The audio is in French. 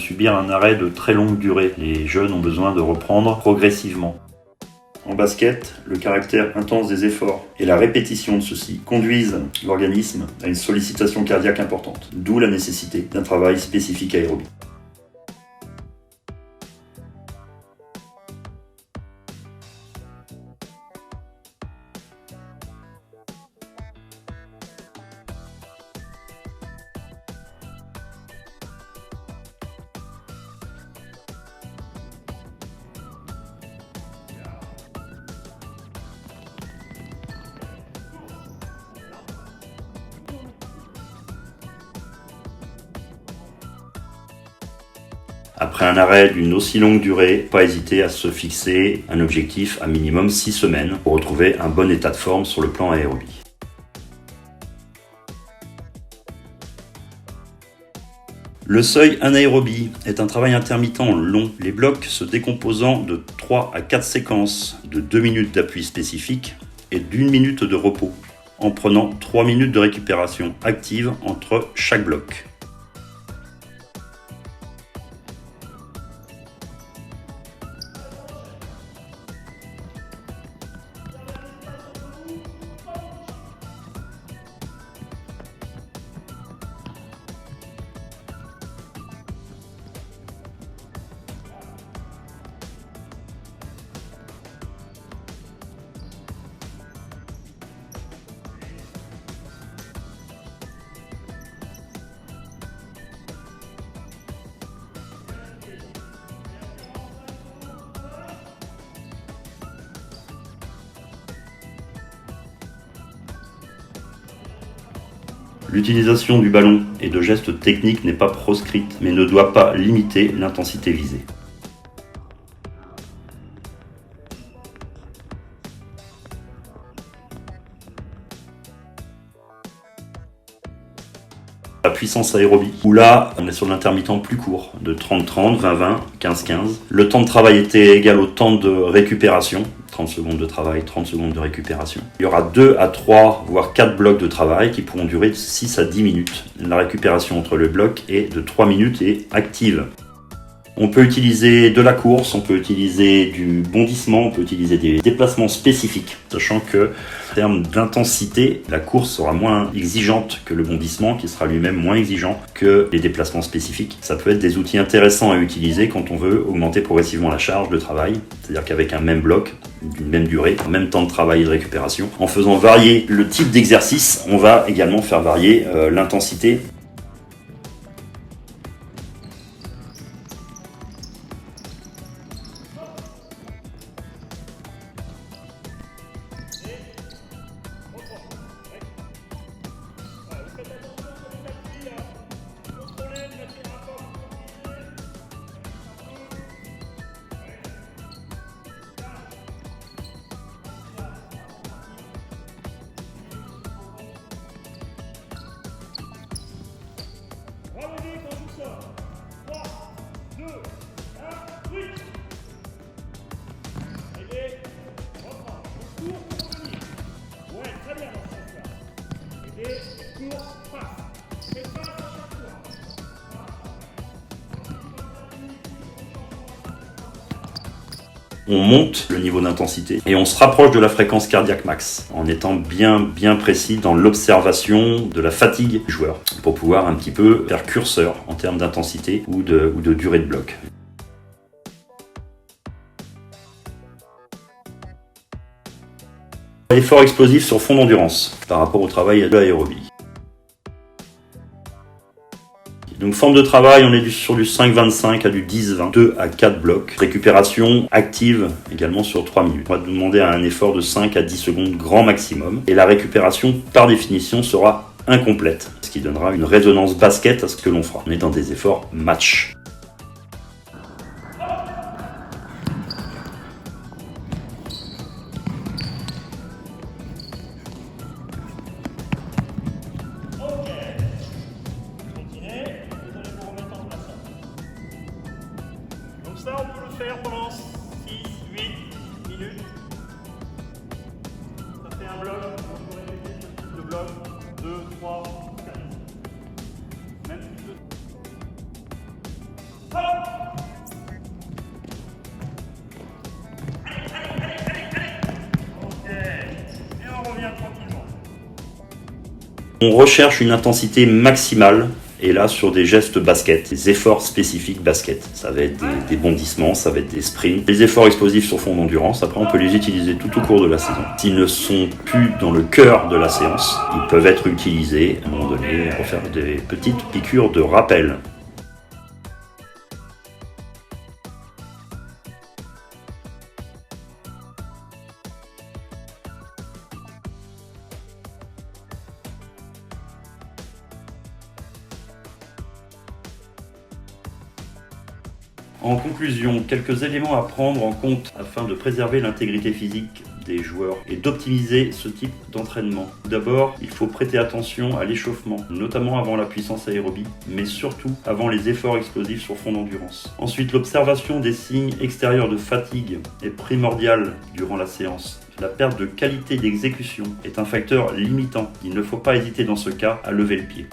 subir un arrêt de très longue durée. Les jeunes ont besoin de reprendre progressivement. En basket, le caractère intense des efforts et la répétition de ceux-ci conduisent l'organisme à une sollicitation cardiaque importante, d'où la nécessité d'un travail spécifique aérobie. Après un arrêt d'une aussi longue durée, pas hésiter à se fixer un objectif à minimum 6 semaines pour retrouver un bon état de forme sur le plan aérobie. Le seuil anaérobie est un travail intermittent long, les blocs se décomposant de 3 à 4 séquences de 2 minutes d'appui spécifique et d'1 minute de repos, en prenant 3 minutes de récupération active entre chaque bloc. L'utilisation du ballon et de gestes techniques n'est pas proscrite, mais ne doit pas limiter l'intensité visée. La puissance aérobie, où là, on est sur l'intermittent plus court, de 30-30, 20-20, 15-15. Le temps de travail était égal au temps de récupération, 30 secondes de travail, 30 secondes de récupération. Il y aura 2 à 3, voire 4 blocs de travail qui pourront durer de 6 à 10 minutes. La récupération entre le bloc est de 3 minutes et active. On peut utiliser de la course, on peut utiliser du bondissement, on peut utiliser des déplacements spécifiques, sachant que en termes d'intensité, la course sera moins exigeante que le bondissement, qui sera lui-même moins exigeant que les déplacements spécifiques. Ça peut être des outils intéressants à utiliser quand on veut augmenter progressivement la charge de travail, c'est-à-dire qu'avec un même bloc, d'une même durée, un même temps de travail et de récupération, en faisant varier le type d'exercice, on va également faire varier l'intensité. On monte le niveau d'intensité et on se rapproche de la fréquence cardiaque max en étant bien précis dans l'observation de la fatigue du joueur pour pouvoir un petit peu faire curseur en termes d'intensité ou de durée de bloc. L'effort explosif sur fond d'endurance par rapport au travail de l'aérobie. Donc forme de travail, on est sur du 5-25 à du 10-20, 2 à 4 blocs. Récupération active également sur 3 minutes. On va demander un effort de 5 à 10 secondes grand maximum. Et la récupération, par définition, sera incomplète, ce qui donnera une résonance basket à ce que l'on fera. On est dans des efforts match. Ça, on peut le faire pendant 6, 8 minutes. Ça fait un bloc. On peut répéter ce type de bloc. 2, 3, 4. Même si On recherche une intensité maximale. Et là, sur des gestes basket, des efforts spécifiques basket. Ça va être des bondissements, ça va être des sprints. Les efforts explosifs sur fond d'endurance, après on peut les utiliser tout au cours de la saison. S'ils ne sont plus dans le cœur de la séance, ils peuvent être utilisés à un moment donné pour faire des petites piqûres de rappel. En conclusion, quelques éléments à prendre en compte afin de préserver l'intégrité physique des joueurs et d'optimiser ce type d'entraînement. D'abord, il faut prêter attention à l'échauffement, notamment avant la puissance aérobie, mais surtout avant les efforts explosifs sur fond d'endurance. Ensuite, l'observation des signes extérieurs de fatigue est primordiale durant la séance. La perte de qualité d'exécution est un facteur limitant. Il ne faut pas hésiter dans ce cas à lever le pied.